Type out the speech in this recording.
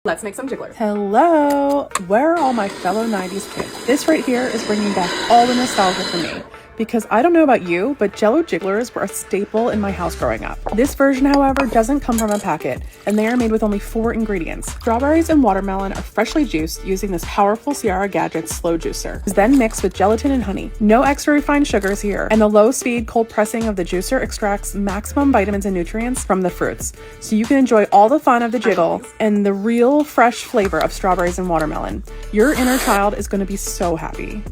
Let's make some jigglers. Hello! Where are all my fellow 90s kids? This right here is bringing back all the nostalgia for me. Because I don't know about you, but Jell-O jigglers were a staple in my house growing up. This version, however, doesn't come from a packet, and they are made with only 4 ingredients. Strawberries and watermelon are freshly juiced using this powerful Ciarra Gadget slow juicer. It's then mixed with gelatin and honey. No extra refined sugars here, and the low-speed cold pressing of the juicer extracts maximum vitamins and nutrients from the fruits, so you can enjoy all the fun of the jiggle and the real fresh flavor of strawberries and watermelon. Your inner child is going to be so happy.